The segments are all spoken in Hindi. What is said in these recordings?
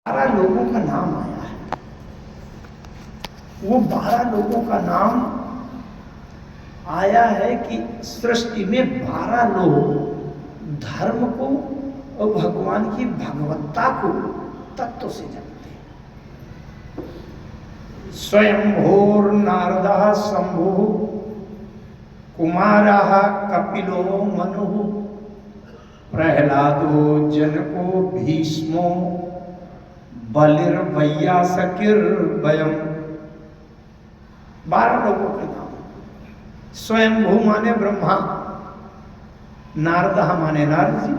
12 लोगों का नाम आया है। वो 12 लोगों का नाम आया है कि सृष्टि में 12 लोग धर्म को और भगवान की भगवत्ता को तत्व से जानते हैं। स्वयंभूर नारदः शंभु कुमारः कपिलो मनु प्रहलादो जनको भीष्मो बलिर्वैयासकिर्वयम्। 12 लोगों के नाम। स्वयंभू माने ब्रह्मा, नारदः माने नारद जी,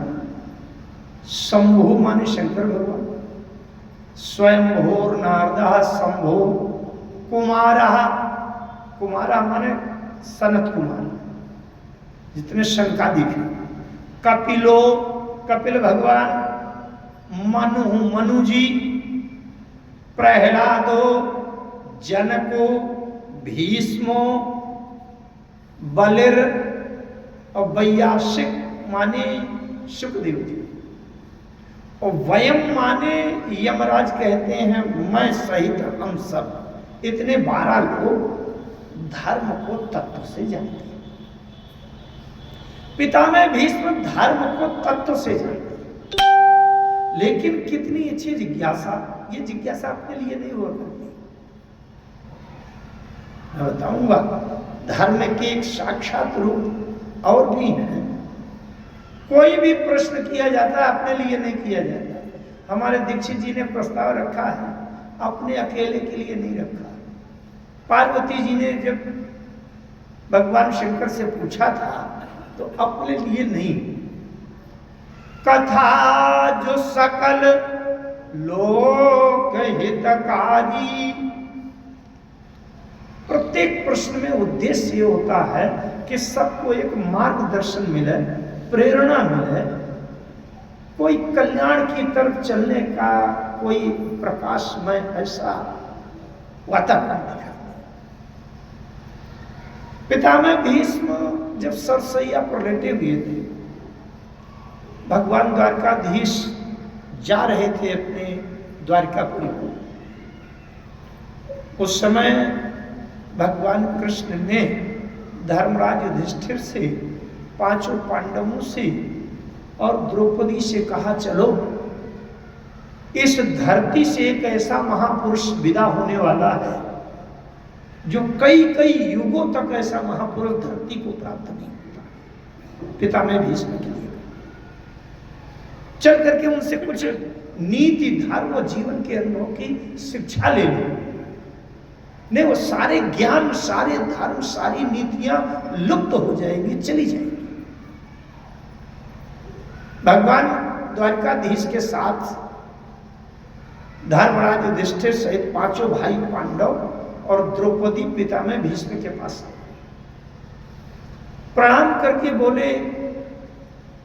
शंभु माने शंकर भगवान, स्वयंभूर नारदः शंभु कुमारः, कुमारा माने सनत कुमार जितने शंकादिक हैं, कपिलो कपिल भगवान, मनु जी, प्रहलादो जनको भीष्मो बलिर और वैयासिक माने सुखदेव जी, और वयम माने यमराज कहते हैं मैं सहित हम सब। इतने 12 लोग धर्म को तत्व से जानते हैं। पितामह भीष्म धर्म को तत्व से जानते हैं, लेकिन कितनी अच्छी जिज्ञासा, ये जिज्ञासा अपने लिए नहीं हुआ करती। मैं बताऊंगा धर्म के एक साक्षात रूप और भी हैं। कोई भी प्रश्न किया जाता है अपने लिए नहीं किया जाता। हमारे दीक्षित जी ने प्रस्ताव रखा है, अपने अकेले के लिए नहीं रखा। पार्वती जी ने जब भगवान शंकर से पूछा था तो अपने लिए नहीं, कथा जो सकल लोक हितकारी। प्रत्येक प्रश्न में उद्देश्य ये होता है कि सबको एक मार्गदर्शन मिले, प्रेरणा मिले, कोई कल्याण की तरफ चलने का कोई प्रकाशमय ऐसा वातावरण दिखा। पितामह भीष्म जब सरसैया पर लेटे हुए थे, भगवान द्वारकाधीश जा रहे थे अपने द्वारकापुरी को, उस समय भगवान कृष्ण ने धर्मराज युधिष्ठिर से, 5 पांडवों से और द्रौपदी से कहा चलो इस धरती से एक ऐसा महापुरुष विदा होने वाला है जो कई कई युगों तक ऐसा महापुरुष धरती को प्राप्त नहीं होता। पितामह भीष्म के लिए चल करके उनसे कुछ नीति धर्म और जीवन के अनुभव की शिक्षा ले लो। नहीं, वो सारे ज्ञान, सारे धर्म, सारी नीतियां लुप्त हो जाएंगी, चली जाएंगी। भगवान द्वारकाधीश के साथ धर्मराज युधिष्ठिर सहित 5 भाई पांडव और द्रौपदी पितामह भीष्म के पास प्रणाम करके बोले,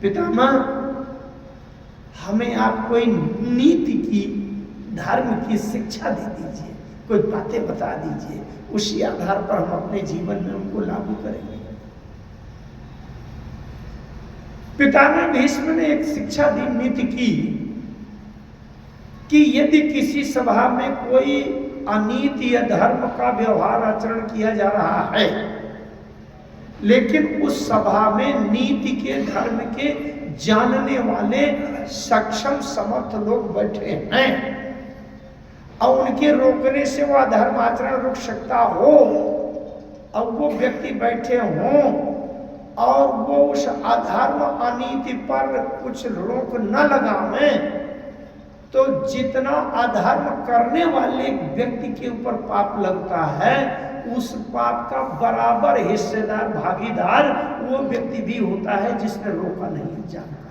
पितामह हमें आप कोई नीति की, धर्म की शिक्षा दे दीजिए, कोई बातें बता दीजिए, उसी आधार पर हम अपने जीवन में उनको लागू करेंगे। पितामह भीष्म ने एक शिक्षा दी, नीति की कि यदि किसी सभा में कोई अनीति या धर्म का व्यवहार आचरण किया जा रहा है, लेकिन उस सभा में नीति के, धर्म के जानने वाले सक्षम समर्थ लोग बैठे हैं और उनके रोकने से वह धर्म आचरण रुक सकता हो, और वो व्यक्ति बैठे हों और वो उस अधर्म अनीति पर कुछ रोक न लगावें, तो जितना अधर्म करने वाले व्यक्ति के ऊपर पाप लगता है, उस पाप का बराबर हिस्सेदार, भागीदार वो व्यक्ति भी होता है जिसने रोका नहीं, जानकर।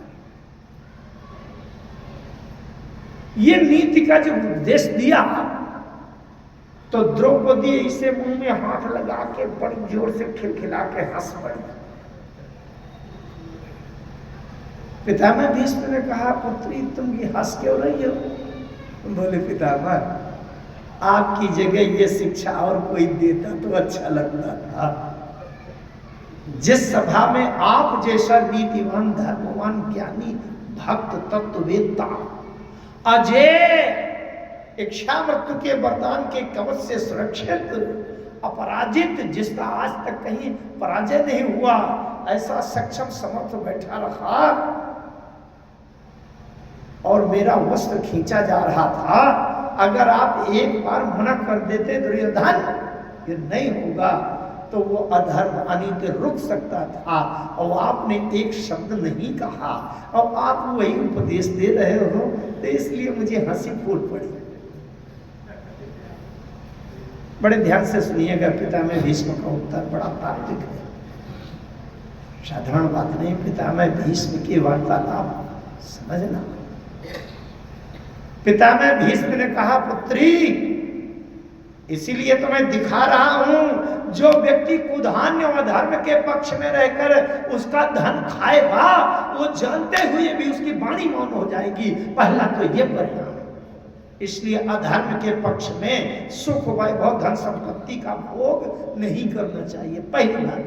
ये नीति का जब उपदेश दिया तो द्रौपदी इसे मुंह में हाथ लगा के बड़ी जोर से खिलखिला के हंस पड़ी। पितामह भीष्म ने कहा, पुत्री तुम ये हंस क्यों रही हो? बोले, पितामह आपकी जगह ये शिक्षा और कोई देता तो अच्छा लगता था। जिस सभा में आप जैसा नीतिवान, धर्मवान, ज्ञानी, भक्त, तत्ववेत्ता, अजय इच्छा मृत्यु के वरदान के कवच से सुरक्षित, अपराजित, जिसका आज तक कहीं पराजय नहीं हुआ, ऐसा सक्षम समर्थ बैठा रहा और मेरा वस्त्र खींचा जा रहा था। अगर आप एक बार मना कर देते दुर्योधन ये नहीं होगा, तो वो अधर्म अनित रुक सकता था, और आपने एक शब्द नहीं कहा और आप वही उपदेश दे रहे हो, तो इसलिए मुझे हंसी फूट पड़ी। बड़े ध्यान से सुनिएगा, पितामह भीष्म का उत्तर बड़ा तात्विक है, साधारण बात नहीं। पितामह भीष्म की वार्तालाप समझना। पितामह भीष्म ने कहा, पुत्री इसीलिए तो मैं दिखा रहा हूं, जो व्यक्ति कुधान्य व धर्म के पक्ष में रहकर उसका धन खाएगा, वो जानते हुए भी उसकी वाणी मौन हो जाएगी। पहला तो ये परिणाम। इसलिए अधर्म के पक्ष में सुख वैभव धन संपत्ति का भोग नहीं करना चाहिए, पहली बात।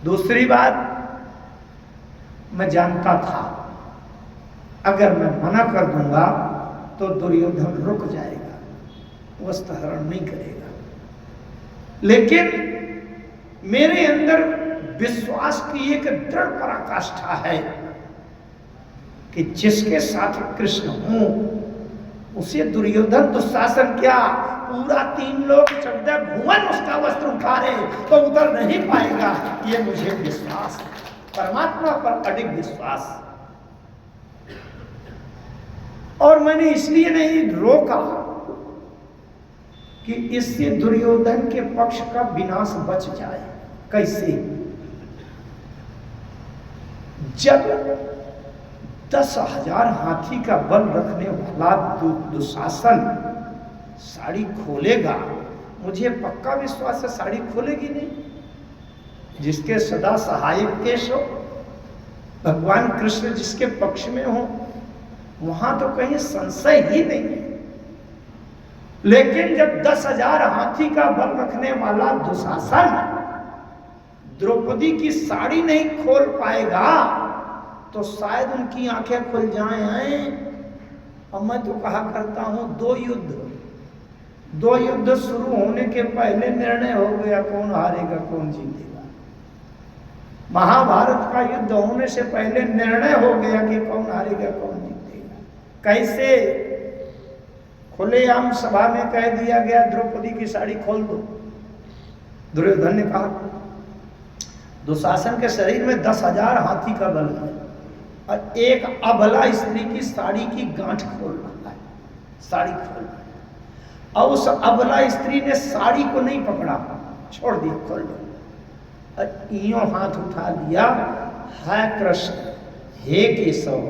दूसरी बात, मैं जानता था अगर मैं मना कर दूंगा तो दुर्योधन रुक जाएगा, वस्त्र हरण नहीं करेगा। लेकिन मेरे अंदर विश्वास की एक दृढ़ पराकाष्ठा है कि जिसके साथ कृष्ण हूं उसे दुर्योधन दुशासन क्या, पूरा 3 लोग 14 भुवन उसका वस्त्र उठा रहे तो उतर नहीं पाएगा। ये मुझे विश्वास है, परमात्मा पर अडिग विश्वास। और मैंने इसलिए नहीं रोका कि इससे दुर्योधन के पक्ष का विनाश बच जाए। कैसे? जब 10,000 हाथी का बल रखने वाला दुशासन साड़ी खोलेगा, मुझे पक्का विश्वास है साड़ी खोलेगी नहीं। जिसके सदा सहायक केश हो, भगवान कृष्ण जिसके पक्ष में हो, वहां तो कहीं संशय ही नहीं है। लेकिन जब 10,000 हाथी का बल रखने वाला दुशासन द्रौपदी की साड़ी नहीं खोल पाएगा तो शायद उनकी आंखें खुल जाएं। और मैं तो कहा करता हूं, दो युद्ध शुरू होने के पहले निर्णय हो गया कौन हारेगा कौन जीतेगा। महाभारत का युद्ध होने से पहले निर्णय हो गया कि कौन हारेगा कौन जीतेगा। कैसे? खुलेआम सभा में कह दिया गया द्रौपदी की साड़ी खोल दो। दुर्योधन ने कहा, दुशासन के शरीर में 10,000 हाथी का बल है और एक अबला स्त्री की साड़ी की गांठ खोलना है, साड़ी खोलना है। और उस अबला स्त्री ने साड़ी को नहीं पकड़ा, छोड़ दिया, खोल दो। और यूं हाथ उठा लिया, है कृष्ण, हे केशव,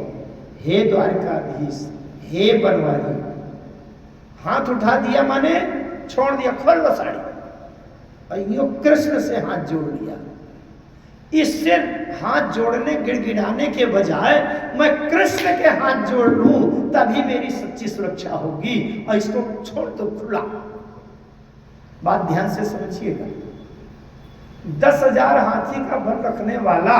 हे द्वारकाधीश, हे बनवारी। हाथ उठा दिया माने छोड़ दिया, खोल लो साड़ी। और यूं कृष्ण से हाथ जोड़ लिया। इससे हाथ जोड़ने गिड़गिड़ाने के बजाय मैं कृष्ण के हाथ जोड़ लूं, तभी मेरी सच्ची सुरक्षा होगी। और इसको छोड़ दो खुला। बात ध्यान से समझिएगा। 10,000 हाथी का बल रखने वाला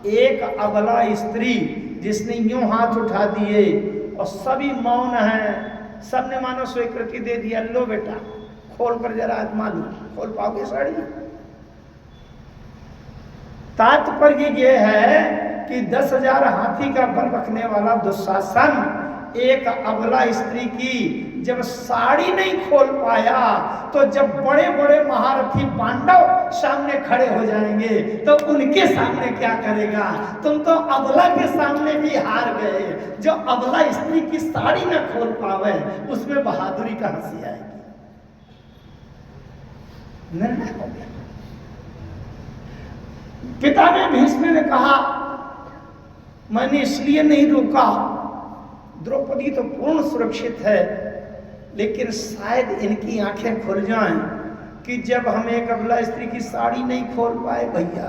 एक अबला स्त्री जिसने यूं हाथ उठा दिए और सभी मौन हैं, सबने मानो स्वीकृति दे दिया, लो बेटा खोल कर जरा आजमा लो, खोल पाओगे साड़ी? तात्पर्य यह है कि 10,000 हाथी का बल रखने वाला दुशासन एक अबला स्त्री की जब साड़ी नहीं खोल पाया, तो जब बड़े बड़े महारथी पांडव सामने खड़े हो जाएंगे तो उनके सामने क्या करेगा? तुम तो अबला के सामने भी हार गए। जो अबला स्त्री की साड़ी न खोल पावे उसमें बहादुरी कहां से आएगी? निर्णय हो गया। पितामह भीष्म ने कहा, मैंने इसलिए नहीं रोका, द्रौपदी तो पूर्ण सुरक्षित है, लेकिन शायद इनकी आंखें खुल जाएं कि जब हम एक अबला स्त्री की साड़ी नहीं खोल पाए भैया,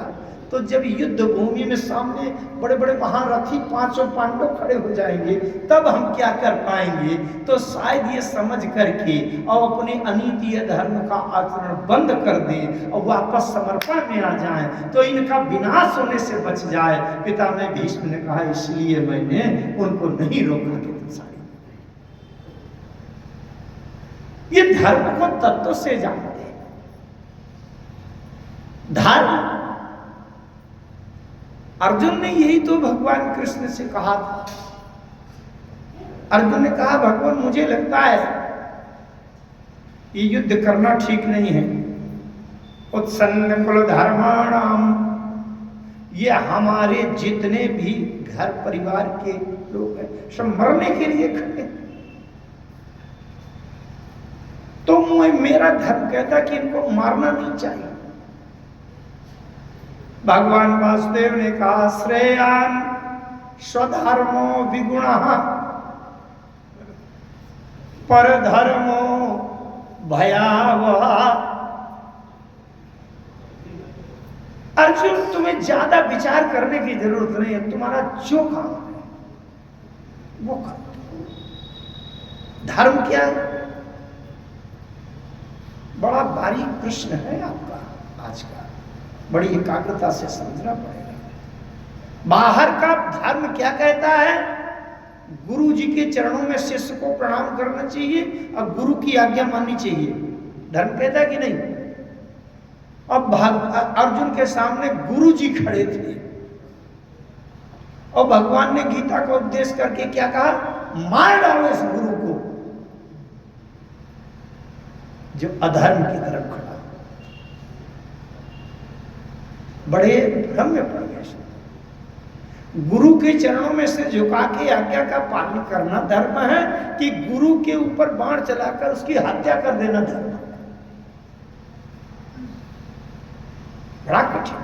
तो जब युद्ध भूमि में सामने बड़े बड़े महारथी 500 पांडव खड़े हो जाएंगे तब हम क्या कर पाएंगे। तो शायद ये समझ करके और अपने अनीति धर्म का आचरण बंद कर दें और वापस समर्पण में आ जाएं तो इनका विनाश होने से बच जाए। पितामह भीष्म ने कहा इसलिए मैंने उनको नहीं रोका कि तुम सारी। ये धर्म को तत्व से जानते हैं। धर्म अर्जुन ने यही तो भगवान कृष्ण से कहा था। अर्जुन ने कहा भगवान मुझे लगता है ये युद्ध करना ठीक नहीं है। उत्सन्न कुल धर्माणाम, ये हमारे जितने भी घर परिवार के लोग हैं सब मरने के लिए खड़े। तो मेरा धर्म कहता कि इनको मारना नहीं चाहिए। भगवान वासुदेव ने कहा श्रेयान स्वधर्मो विगुणः परधर्मो भयावह। अर्जुन तुम्हें ज्यादा विचार करने की जरूरत नहीं है, तुम्हारा जो काम है वो करो। धर्म क्या है? बड़ा बारीक प्रश्न है आपका आज का, बड़ी एकाग्रता से समझना पड़ेगा। बाहर का धर्म क्या कहता है? गुरु जी के चरणों में शिष्य को प्रणाम करना चाहिए और गुरु की आज्ञा माननी चाहिए। धर्म कहता है कि नहीं? अब अर्जुन के सामने गुरु जी खड़े थे और भगवान ने गीता का उपदेश करके क्या कहा? मार डालो इस गुरु को जो अधर्म की तरफ खड़ा। बड़े भ्रम में पड़ गए। गुरु के चरणों में से झुका के आज्ञा का पालन करना धर्म है कि गुरु के ऊपर बाण चलाकर उसकी हत्या कर देना धर्म है? बड़ा कठिन।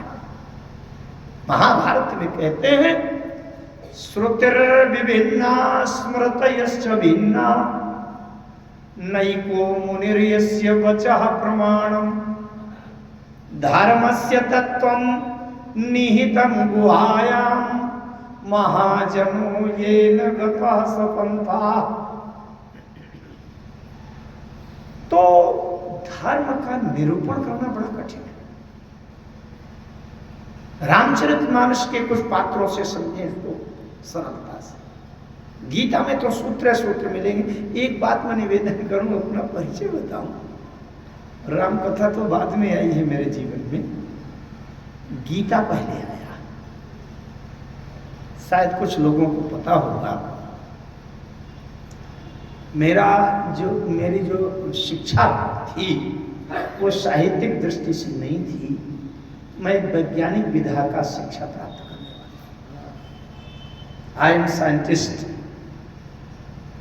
महाभारत में कहते हैं श्रुतिर विभिन्ना स्मृतयश्च भिन्ना नैको मुनिर्यस्य वचः प्रमाणम धर्मस्य तत्वं निहितं गुहायां महाजनो येन गतः सपन्था। तो धर्म का निरूपण करना बड़ा कठिन है। रामचरितमानस के कुछ पात्रों से समझे तो सरलता से। गीता में तो सूत्र मिलेंगे। एक बात मैं निवेदन करूं, अपना परिचय बताऊं। राम कथा तो बाद में आई है मेरे जीवन में, गीता पहले आया। शायद कुछ लोगों को पता होगा मेरी जो शिक्षा थी वो साहित्यिक दृष्टि से नहीं थी। मैं वैज्ञानिक विधा का शिक्षा प्राप्त करने वाला। I am scientist,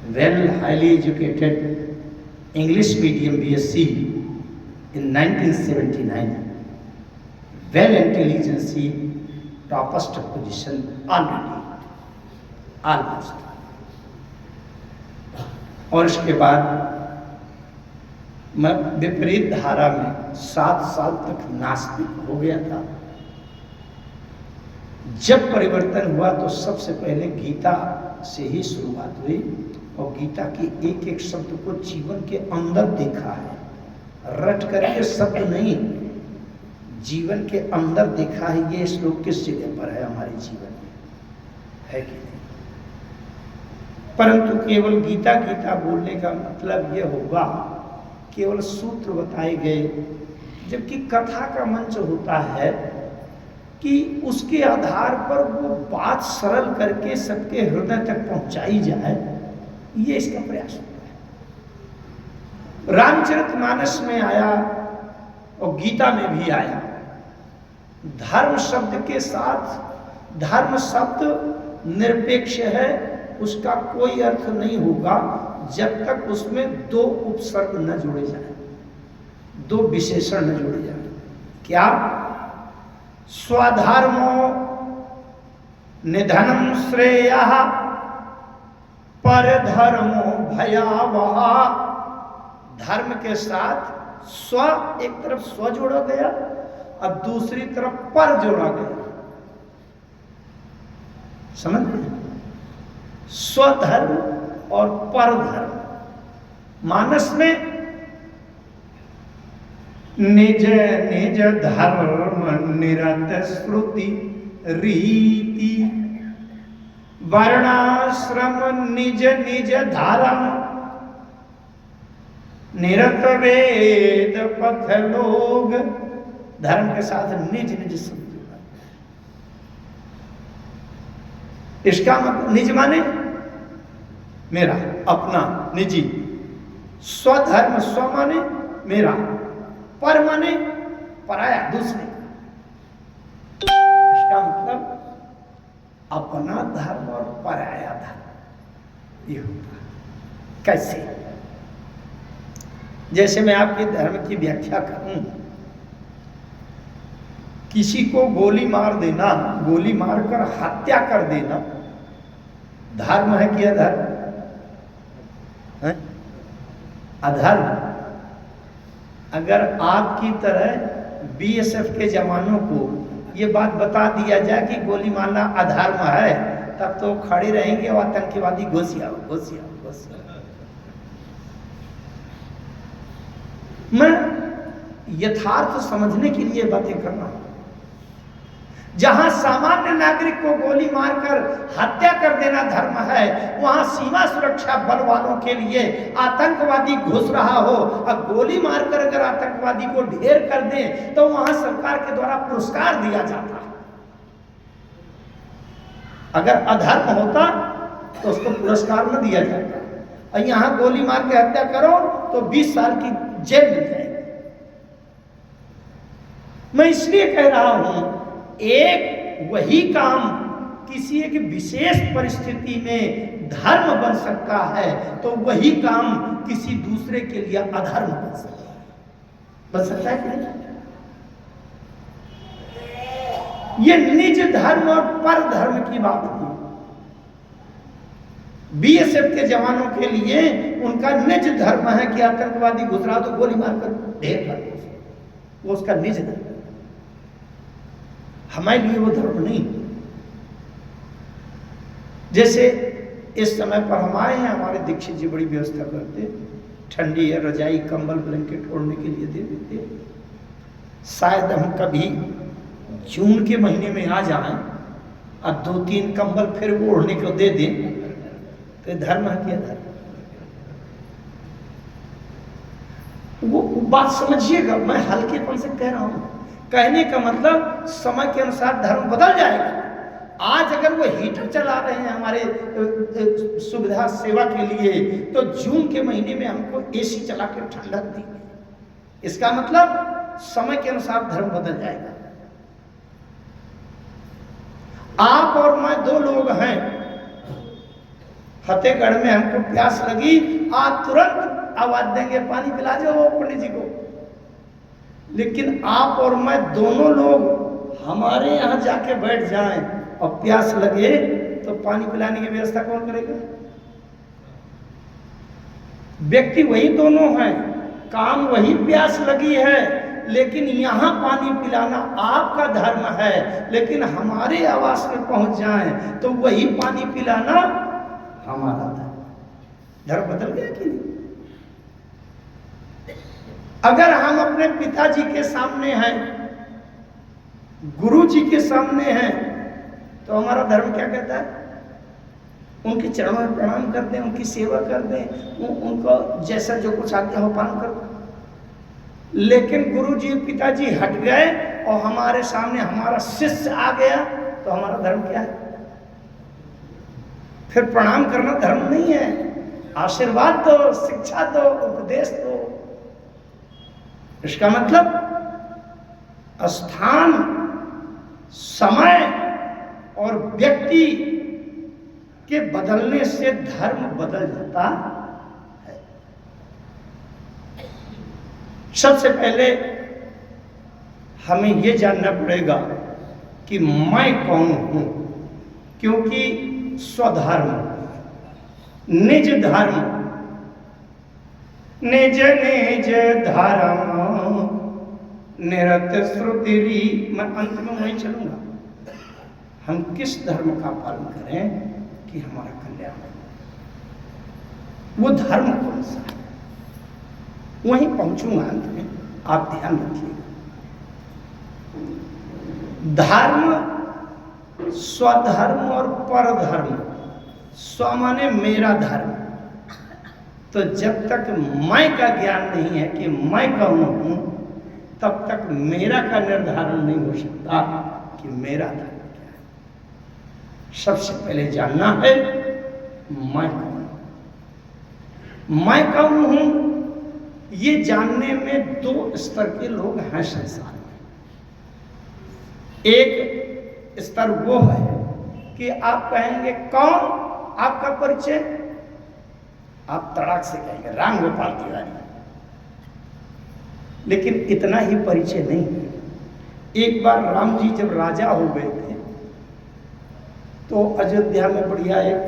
well highly educated, English medium BSc in 1979, well intelligence, topest position already, almost। और इसके बाद मैं विपरीत धारा में 7 साल तक नास्तिक हो गया था। जब परिवर्तन हुआ तो सबसे पहले गीता से ही शुरुआत हुई और गीता के एक एक शब्द को जीवन के अंदर देखा है। रट करके शब्द नहीं, जीवन के अंदर देखा है। ये श्लोक किस जगह पर है हमारे जीवन में, है कि नहीं? परंतु केवल गीता गीता बोलने का मतलब यह होगा केवल सूत्र बताए गए, जबकि कथा का मंच होता है कि उसके आधार पर वो बात सरल करके सबके हृदय तक पहुंचाई जाए, ये इसका प्रयास होता है। रामचरितमानस में आया और गीता में भी आया। धर्म शब्द के साथ, धर्म शब्द निरपेक्ष है, उसका कोई अर्थ नहीं होगा जब तक उसमें 2 उपसर्ग न जुड़े जाए, 2 विशेषण न जुड़े जाए। क्या? स्वधर्मो निधनम श्रेयः परधर्मो भयावह। धर्म के साथ स्व, एक तरफ स्व जोड़ा गया और दूसरी तरफ पर जोड़ा गया। समझ गए? स्वधर्म और परधर्म। मानस में निज निज धर्म निरत श्रुति रीति, वर्णाश्रम निज निज धर्म निरत वेद पथ लोग। धर्म के साथ निज निज शब्द। इसका मतलब निज माने मेरा, अपना, निजी। स्वधर्म स्व माने मेरा, पर माने पराया, दूसरे। इसका मतलब अपना धर्म और पराया धर्म ये होता है। कैसे? जैसे मैं आपके धर्म की व्याख्या करूं, किसी को गोली मार देना, गोली मारकर हत्या कर देना धर्म है कि अधर्म है? अधर्म। अगर आपकी तरह बीएसएफ के जवानों को ये बात बता दिया जाए कि गोली मारना अधर्म है, तब तो खड़े रहेंगे और आतंकवादी घुस आओ घुस आओ घुस आओ। मैं यथार्थ समझने के लिए बातें कर रहा हूं। जहां सामान्य नागरिक को गोली मारकर हत्या कर देना धर्म है, वहां सीमा सुरक्षा बल वालों के लिए आतंकवादी घुस रहा हो और गोली मारकर अगर आतंकवादी को ढेर कर दे तो वहां सरकार के द्वारा पुरस्कार दिया जाता है। अगर अधर्म होता तो उसको पुरस्कार न दिया जाता, और यहां गोली मार के हत्या करो तो 20 साल की जेल मिल जाएगी। मैं इसलिए कह रहा हूं, एक वही काम किसी एक विशेष परिस्थिति में धर्म बन सकता है, तो वही काम किसी दूसरे के लिए अधर्म बन सकता है। बन सकता है कि नहीं? ये निज धर्म और पर धर्म की बात है। बीएसएफ के जवानों के लिए उनका निज धर्म है कि आतंकवादी घुस रहा तो गोली मारकर ढेर कर दो, वो उसका निज धर्म। हमारे लिए वो धर्म नहीं। जैसे इस समय पर हम आए हैं, हमारे दीक्षित जी बड़ी व्यवस्था करते, ठंडी है, रजाई कंबल ब्लैंकेट ओढ़ने के लिए दे देते। शायद हम कभी जून के महीने में आ जाएं और 2-3 कंबल फिर वो ओढ़ने को दे दें, तो ये धर्म है क्या? धर्म वो बात समझिएगा, मैं हल्केपन से कह रहा हूं। कहने का मतलब समय के अनुसार धर्म बदल जाएगा। आज अगर वो हीटर चला रहे हैं हमारे सुविधा सेवा के लिए, तो जून के महीने में हमको एसी चला के ठंडक देंगे। इसका मतलब समय के अनुसार धर्म बदल जाएगा। आप और मैं 2 लोग हैं, फतेहगढ़ में हमको प्यास लगी, आप तुरंत आवाज देंगे पानी पिला दो पंडित जी को। लेकिन आप और मैं दोनों लोग हमारे यहाँ जाके बैठ जाएं और प्यास लगे तो पानी पिलाने की व्यवस्था कौन करेगा? व्यक्ति वही दोनों हैं, काम वही, प्यास लगी है, लेकिन यहाँ पानी पिलाना आपका धर्म है। लेकिन हमारे आवास में पहुंच जाएं तो वही पानी पिलाना हमारा धर्म। धर्म बदल गया कि नहीं? अगर हम अपने पिताजी के सामने हैं, गुरु जी के सामने हैं, तो हमारा धर्म क्या कहता है? उनके चरणों में प्रणाम कर दें, उनकी सेवा कर दें, उनको जैसा जो कुछ आज्ञा हो पालन कर दें। लेकिन गुरु जी पिताजी हट गए और हमारे सामने हमारा शिष्य आ गया, तो हमारा धर्म क्या है? फिर प्रणाम करना धर्म नहीं है। आशीर्वाद दो, शिक्षा दो, उपदेश दो। इसका मतलब स्थान, समय और व्यक्ति के बदलने से धर्म बदल जाता है। सबसे पहले हमें यह जानना पड़ेगा कि मैं कौन हूं, क्योंकि स्वधर्म, निज धर्म, निज निज धर्म निरत श्रुतिरी, मैं अंत में वहीं चलूंगा। हम किस धर्म का पालन करें कि हमारा कल्याण हो, वो धर्म कौन सा है, वहीं पहुंचूंगा अंत में, आप ध्यान रखिएगा। धर्म स्वधर्म और परधर्म। स्व माने मेरा धर्म, तो जब तक मैं का ज्ञान नहीं है कि मैं कौन हूं, तब तक मेरा का निर्धारण नहीं हो सकता कि मेरा धर्म क्या है। सबसे पहले जानना है मैं कौन हूं। मैं कौन हूं ये जानने में दो स्तर के लोग हैं संसार में। एक स्तर वो है कि आप कहेंगे कौन, आपका परिचय, आप तड़ाक से कहेंगे राम गोपाल तिवारी, लेकिन इतना ही परिचय नहीं है। एक बार राम जी जब राजा हो गए थे तो अयोध्या में बढ़िया एक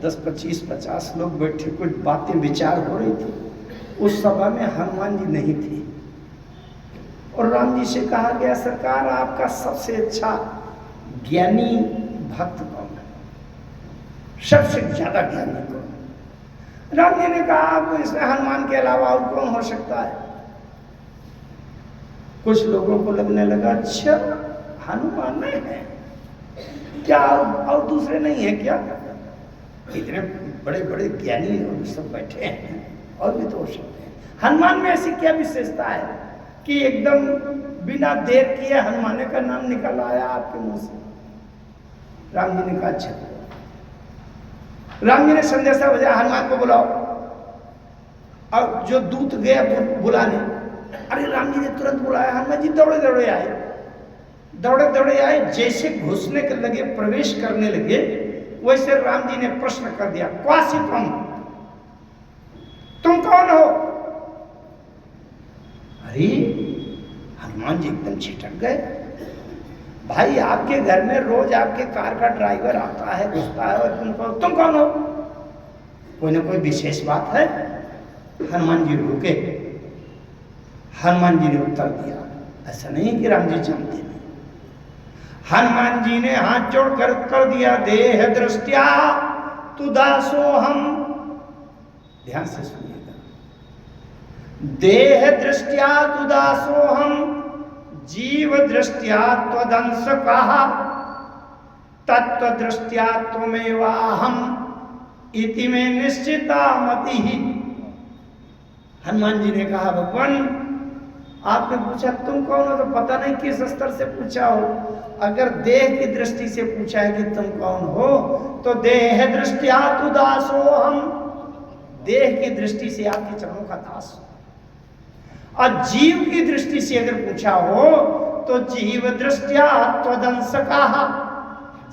10, 25, 50 लोग बैठे, कुछ बातें विचार हो रही थी। उस सभा में हनुमान जी नहीं थे और राम जी से कहा गया, सरकार आपका सबसे अच्छा ज्ञानी भक्त कौन है, सबसे ज्यादा ज्ञानी कौन है? राम जी ने कहा आप इसमें हनुमान के अलावा और कौन हो सकता है? कुछ लोगों को लगने लगा अच्छा हनुमान नहीं है क्या, और दूसरे नहीं है क्या? इतने बड़े बड़े ज्ञानी और सब बैठे हैं, और भी तो हो सकते हैं। हनुमान में ऐसी क्या विशेषता है कि एकदम बिना देर किए हनुमान का नाम निकल आया आपके मुंह से? राम जी ने कहा अच्छा। राम जी ने संदेशा भेजा हनुमान को बुलाओ, और जो दूत गया बुलाने, अरे राम जी ने तुरंत बुलाया, हनुमान जी दौड़े दौड़े आए, दौड़े दौड़े आए। जैसे घुसने के लगे, प्रवेश करने लगे, वैसे राम जी ने प्रश्न कर दिया, क्वासी तुम कौन हो? अरे हनुमान जी एकदम छिटक गए। भाई आपके घर में रोज आपके कार का ड्राइवर आता है, घुसता है, और तुम कौन हो? कोई ना कोई विशेष बात है? हनुमान जी रुके। हनुमान जी ने उत्तर दिया, ऐसा नहीं कि राम जी जानते नहीं। हनुमान जी ने हाथ जोड़कर उत्तर दिया, देह दृष्टिया तु दासो हम। ध्यान से सुनिएगा, देह दृष्टिया तु दासो हम, जीव दृष्टिया त्वदंश कहा, तत्व दृष्टिया त्वमेवा हम, इति में निश्चिता मति ही। हनुमान जी ने कहा भगवान आपने पूछा तुम कौन हो, तो पता नहीं किस स्तर से पूछा हो। अगर देह की दृष्टि से पूछा है कि तुम कौन हो, तो देह दृष्टिया तु दासो हम, देह की दृष्टि से आपके चरणों का दास हो। और जीव की दृष्टि से अगर पूछा हो तो जीव दृष्टिया त्वदंश कहा,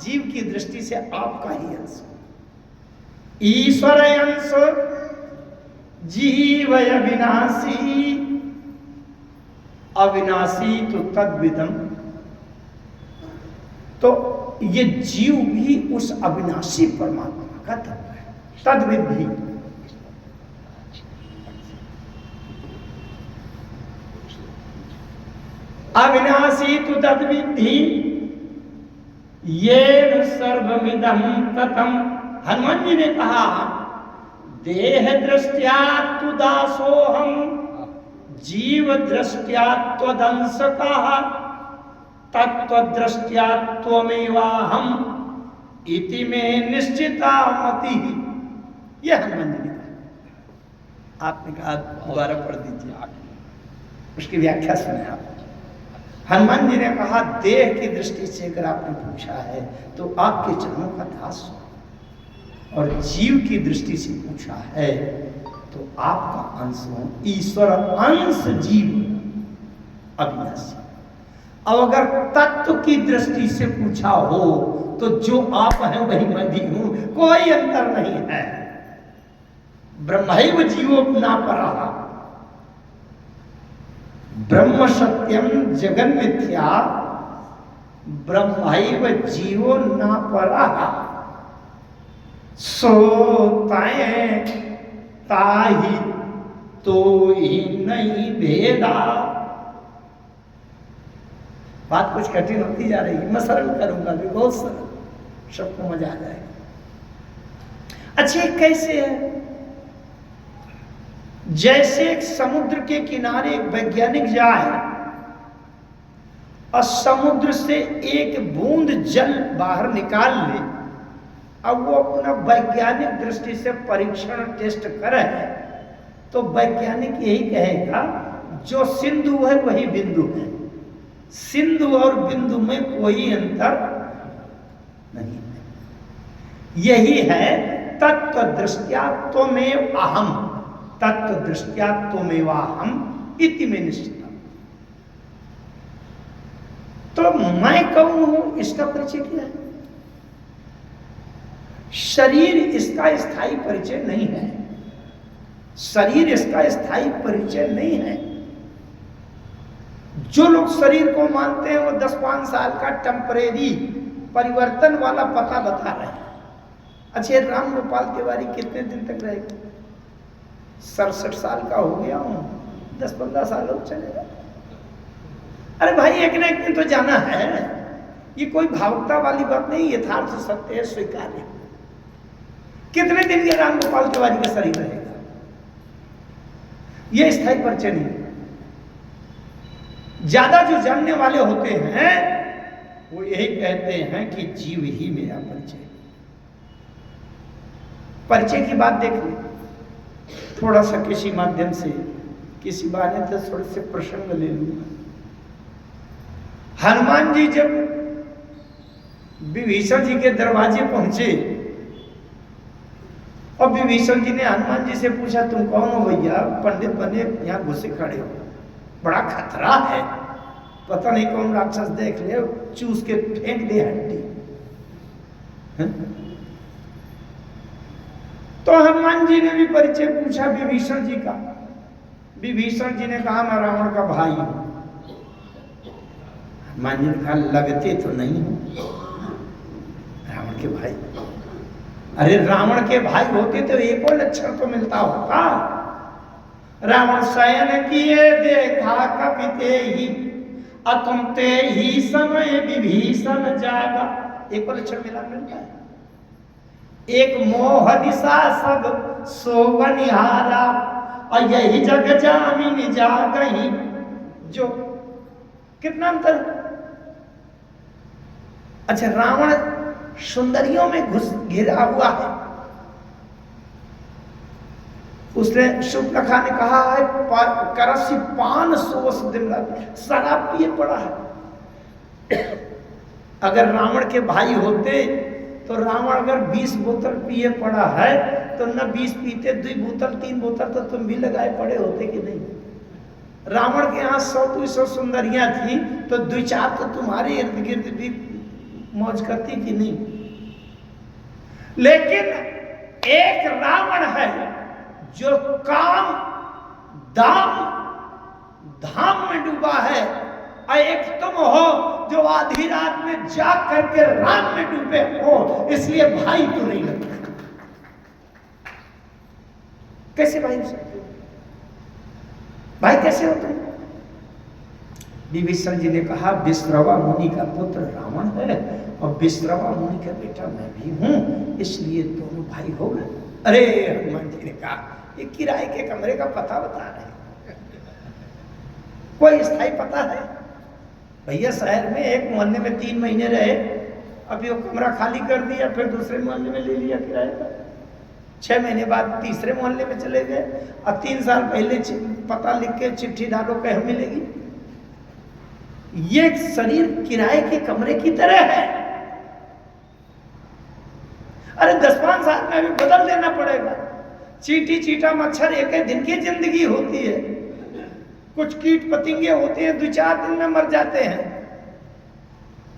जीव की दृष्टि से आपका ही अंश, ईश्वर अंश जीव अविनाशी, अविनाशी तो तद्विदम। तो ये जीव भी उस अविनाशी परमात्मा का तत्व है, तद्विधि। अविनाशी तो तद्विधि, येन सर्वमिदं ततम। हनुमान जी ने कहा देह दृष्टिया तु दासोहम, जीव दृष्टिया त्वदंश कहा, तत्व दृष्टिया त्वमेवाहम, इति में निश्चिता मति। यह हनुमान जी ने कहा। आपने कहा दोबारा पढ़ दीजिए, उसकी व्याख्या सुने आप। हनुमान जी ने कहा देह की दृष्टि से अगर आपने पूछा है तो आपके चरणों का दास हो, और जीव की दृष्टि से पूछा है तो आपका अंश हो, ईश्वर अंश जीव अविनाशी। अब अगर तत्व की दृष्टि से पूछा हो तो जो आप हैं वही मैं भी हूं, कोई अंतर नहीं है। ब्रह्मैव जीवो न परः, ब्रह्म सत्यम जगन मिथ्या, ब्रह्मैव जीवो न परः, सो तय ताहि तो ही नहीं भेदा। बात कुछ कठिन होती जा रही है, मैं सरल करूंगा भी, बहुत सरल, सबको मजा आ जाएगा। अच्छा कैसे है? जैसे एक समुद्र के किनारे एक वैज्ञानिक जाए और समुद्र से एक बूंद जल बाहर निकाल ले, अब वो अपना वैज्ञानिक दृष्टि से परीक्षण टेस्ट करे, तो वैज्ञानिक यही कहेगा जो सिंधु है वही बिंदु है, सिंधु और बिंदु में कोई अंतर नहीं है। यही है तत्व दृष्टया त्वमेव अहम, तत्व दृष्टया त्वमेवाहम इति में निश्चित। तो मैं कौन हूं इसका परिचय क्या है? शरीर इसका स्थायी परिचय नहीं है, शरीर इसका स्थायी परिचय नहीं है। जो लोग शरीर को मानते हैं वो 10-5 साल का टेम्परेरी परिवर्तन वाला पता बता रहे हैं। अच्छा, राम गोपाल तिवारी कितने दिन तक रहेगा? 67 साल का हो गया हूं, 10-15 साल और चलेगा। अरे भाई, एक ना एक दिन तो जाना है, ये कोई भावुकता वाली बात नहीं, यथार्थ सत्य है, स्वीकार्य। कितने दिन ये राम गोपाल तिवारी का शरीर रहेगा? ये स्थायी परिचय नहीं। ज्यादा जो जानने वाले होते हैं वो यही कहते हैं कि जीव ही मेरा परिचय। परिचय की बात देख ले, थोड़ा सा किसी माध्यम से, किसी बहाने से थोड़े से प्रसंग ले लूंगा। हनुमान जी जब विभीषण जी के दरवाजे पहुंचे और विभीषण जी ने हनुमान जी से पूछा, तुम कौन हो भैया? पंडित बने यहाँ घुसे खड़े हो, बड़ा खतरा है, पता नहीं कौन राक्षस देख ले, चूस के फेंक दे हड्डी। तो हनुमान जी ने भी परिचय पूछा विभीषण जी का। विभीषण जी ने कहा, मैं रावण का भाई हूं। हनुमान जी ने कहा, लगते तो नहीं हो रावण के भाई। अरे रावण के भाई होते तो एक और लक्षण तो मिलता होता। रावण शयन किए देखा कपिते ही, अतुमते ही समय विभीषण जागा। एक और लक्षण मिलता है। एक मोह दिशा सब सोवनिहारा, और यही जग जामिन जागही। जो कितना अंतर। अच्छा, रावण सुंदरियों में घिरा हुआ है। उसने शुक्लखा ने कहा है, करसी पान सोस दिन रात शराब पिए पड़ा है। अगर रावण के भाई होते तो रावण अगर 20 बोतल पिए पड़ा है तो न 20 पीते, 2 बोतल 3 बोतल तो तुम भी लगाए पड़े होते कि नहीं? रावण के यहाँ 100-200 सुंदरियां थी तो 2-4 तो तुम्हारे इर्द गिर्द भी मौज करती कि नहीं? लेकिन एक रावण है जो काम दाम धाम में डूबा है, और एक तुम हो जो आधी रात में जाग करके राम में डूबे हो, इसलिए भाई तो नहीं लगता। कैसे भाई हो सकते हो? भाई कैसे हो तुम? विभीषण जी ने कहा, विश्रवा मुनि का पुत्र रावण है और विश्रवा मुनि का बेटा मैं भी हूं, इसलिए दोनों भाई हो गए। अरे हनुमान जी ने कहा, ये किराए के कमरे का पता बता रहे, कोई स्थायी पता है? भैया शहर में एक मोहल्ले में 3 महीने रहे, अभी वो कमरा खाली कर दिया, फिर दूसरे मोहल्ले में ले लिया किराए का। 6 महीने बाद तीसरे मोहल्ले में चले गए, और 3 साल पहले पता लिख के चिट्ठी डालो कहीं मिलेगी। ये शरीर किराए के कमरे की तरह है। अरे 10-5 साल में अभी बदल देना पड़ेगा। चींटी चींटा मच्छर एक दिन की जिंदगी होती है, कुछ कीट पतंगे होते हैं 2-4 दिन में मर जाते हैं,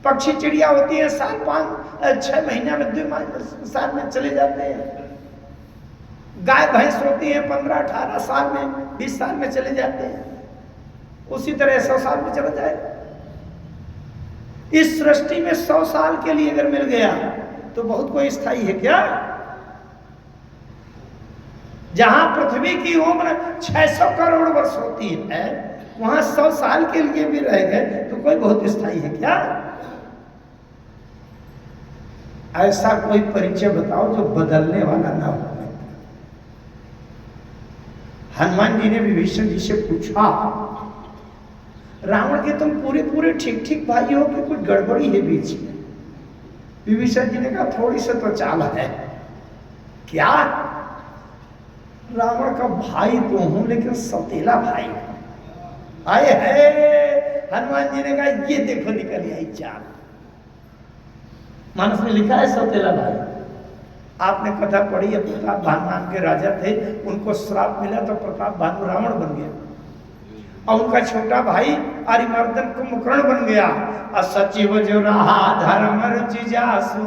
पक्षी चिड़िया होती है 6 महीने में 2 साल में चले जाते हैं, गाय भैंस होती है 15-18 साल में 20 साल में चले जाते हैं, उसी तरह 100 साल में चला जाएगा। इस सृष्टि में 100 साल के लिए अगर मिल गया तो बहुत कोई स्थायी है क्या? जहां पृथ्वी की उम्र 600 करोड़ वर्ष होती है, वहां 100 साल के लिए भी रह गए तो कोई बहुत स्थायी है क्या? ऐसा कोई परिचय बताओ जो बदलने वाला ना हो। हनुमान जी ने विभीषण जी से पूछा, रावण के तुम पूरे पूरे ठीक ठीक भाई हो कि कुछ गड़बड़ी है बीच में? विभीषण जी ने कहा थोड़ी सी तो चाल है। क्या? रावण का भाई तो हूं लेकिन सौतेला भाई हूं। आए है हनुमान जी ने कहा ये देखो निकल आई चाल। मानस में लिखा है सौतेला भाई। आपने कथा पढ़ी है, प्रताप भानु नाम के राजा थे, उनको श्राप मिला तो प्रताप भानु रावण बन गया और उनका छोटा भाई अरिमर्दन कुंभकर्ण बन गया। असचिव जो रहा धर्म जिजासु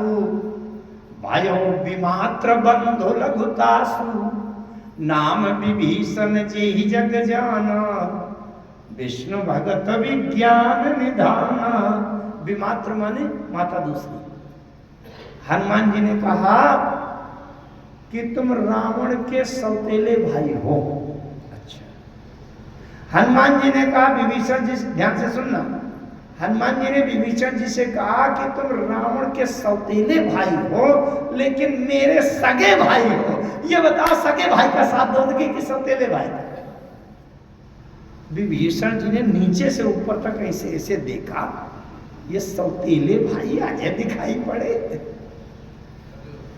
भयो विमात्र बंधु लघुतासु नाम विभीषण जी जग जाना विष्णु भगत विज्ञान निधाना। विमात्र माने माता दूसरी। हनुमान जी ने कहा कि तुम रावण के सौतेले भाई हो। अच्छा। हनुमान जी ने कहा विभीषण जी, ध्यान से सुनना, हनुमान जी ने विभीषण जी से कहा कि तुम रावण के सौतेले भाई हो लेकिन मेरे सगे भाई हो। ये बताओ सगे भाई का साथ दोगे कि सौतेले भाई का? विभीषण जी ने नीचे से ऊपर तक ऐसे ऐसे देखा, ये सौतेले भाई आगे दिखाई पड़े।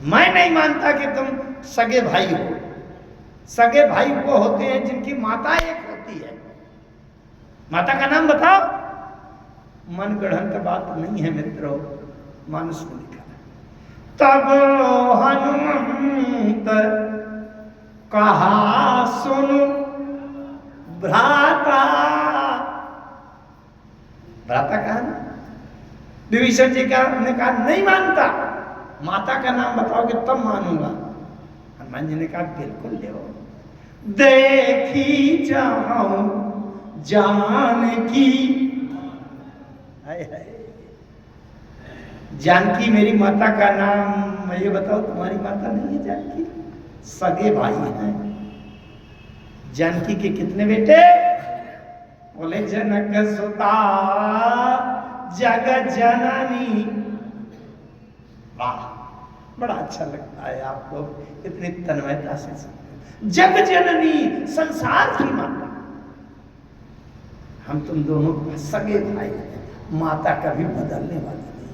मैं नहीं मानता कि तुम सगे भाई हो। सगे भाई वो होते हैं जिनकी माता एक होती है। माता का नाम बताओ। मन गढ़ंत बात नहीं है मित्रों, मानस में लिखा है। तब हनुमंत कहा सुनो भ्राता। भ्राता कहा ना, विभीषण जी का ने कहा नहीं मानता, माता का नाम बताओगे तब मानूंगा। हनुमान जी ने कहा बिल्कुल ले। देखी जाऊं जानकी। जानकी मेरी माता का नाम। मैं ये बताओ तुम्हारी माता नहीं है जानकी? सगे भाई हैं। जानकी के कितने बेटे? बोले जनक सुता जगत जननी। वाह, बड़ा अच्छा लगता है आपको इतनी तन्मयता से सुनते। जग जननी, संसार की माता। हम तुम दोनों सगे भाई हैं, माता कभी बदलने वाली नहीं।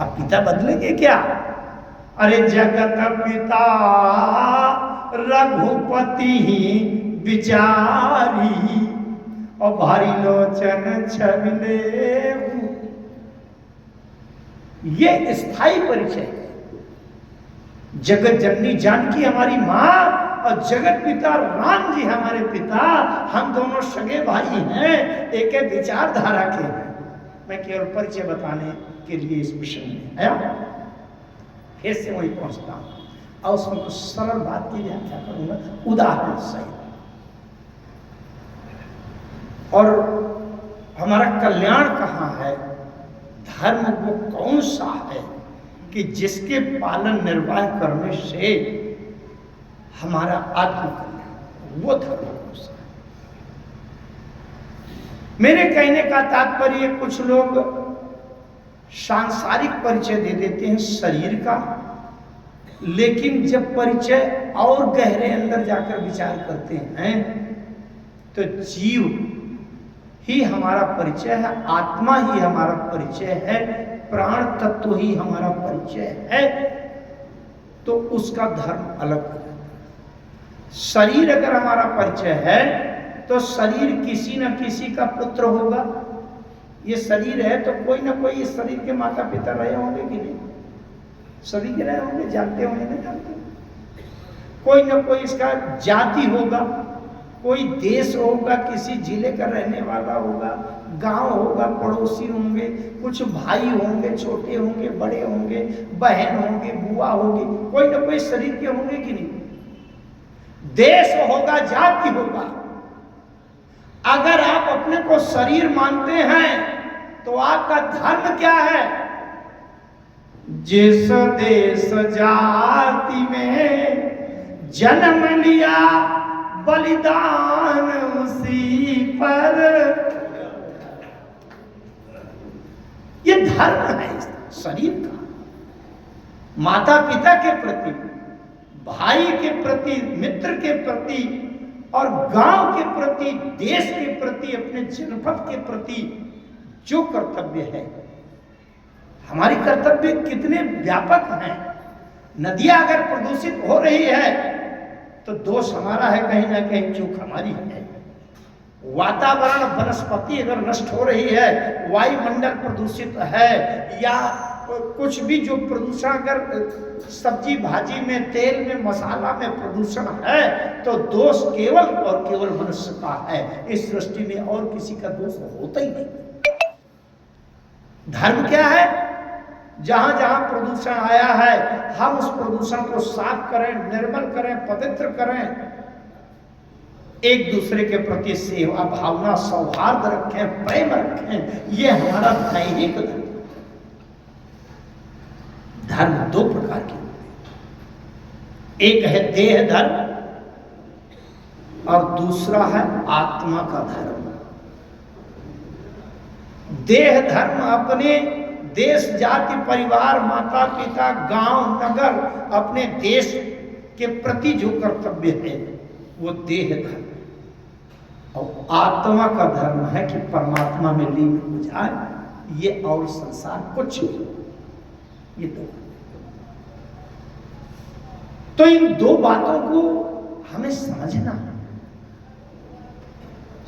अब पिता बदलेंगे क्या? अरे जगत पिता रघुपति विचारी और भारी लोचन छबिले। ये स्थायी परिचय है। जगत जननी जानकी हमारी माँ और जगत पिता राम जी हमारे पिता। हम दोनों सगे भाई हैं, एक विचारधारा के हैं। मैं केवल परिचय बताने के लिए इस विषय में आया, फिर से वही पहुंचता हूं और उसमें कुछ सरल बात की व्याख्या करूंगा उदाहरण सहित। और हमारा कल्याण कहाँ है, धर्म वो कौन सा है कि जिसके पालन निर्वाह करने से हमारा आत्मकल्याण, वो धर्म कौन सा है? मेरे कहने का तात्पर्य कुछ लोग सांसारिक परिचय दे देते हैं शरीर का, लेकिन जब परिचय और गहरे अंदर जाकर विचार करते हैं तो जीव ही हमारा परिचय है, आत्मा ही हमारा परिचय है, प्राण तत्व ही हमारा परिचय है। तो उसका धर्म अलग हो जाता है। शरीर अगर हमारा परिचय है तो शरीर किसी न किसी का पुत्र होगा। ये शरीर है तो कोई ना कोई इस शरीर के माता पिता रहे होंगे कि नहीं? सभी के रहे होंगे, जानते होंगे नहीं जानते? कोई ना कोई इसका जाति होगा, कोई देश होगा, किसी जिले का रहने वाला होगा, गांव होगा, पड़ोसी होंगे, कुछ भाई होंगे, छोटे होंगे, बड़े होंगे, बहन होंगे, बुआ होगी, कोई ना कोई शरीर के होंगे कि नहीं? देश होगा, जाति होगा। अगर आप अपने को शरीर मानते हैं तो आपका धर्म क्या है? जिस देश जाति में जन्म लिया बलिदान उसी पर। ये धर्म है इस शरीर का। माता पिता के प्रति, भाई के प्रति, मित्र के प्रति और गांव के प्रति, देश के प्रति, अपने जनपद के प्रति जो कर्तव्य है, हमारी कर्तव्य कितने व्यापक हैं। नदियां अगर प्रदूषित हो रही है तो दोष हमारा है, कहीं ना कहीं चूक हमारी है। वातावरण वनस्पति अगर नष्ट हो रही है, वायुमंडल प्रदूषित है, या कुछ भी जो प्रदूषण अगर सब्जी भाजी में, तेल में, मसाला में प्रदूषण है तो दोष केवल और केवल मनुष्य का है। इस सृष्टि में और किसी का दोष होता ही नहीं। धर्म क्या है? जहां जहां प्रदूषण आया है हम उस प्रदूषण को साफ करें, निर्मल करें, पवित्र करें, एक दूसरे के प्रति सेवा भावना, सौहार्द रखें, प्रेम रखें। यह हमारा दैहिक धर्म। धर्म दो प्रकार के होते हैं, एक है देह धर्म और दूसरा है आत्मा का धर्म। देह धर्म अपने देश, जाति, परिवार, माता पिता, गांव, नगर, अपने देश के प्रति जो कर्तव्य है वो देह धर्म। और आत्मा का धर्म है कि परमात्मा में लीन हो जाए, ये और संसार कुछ नहीं। ये दो, तो इन दो बातों को हमें समझना है।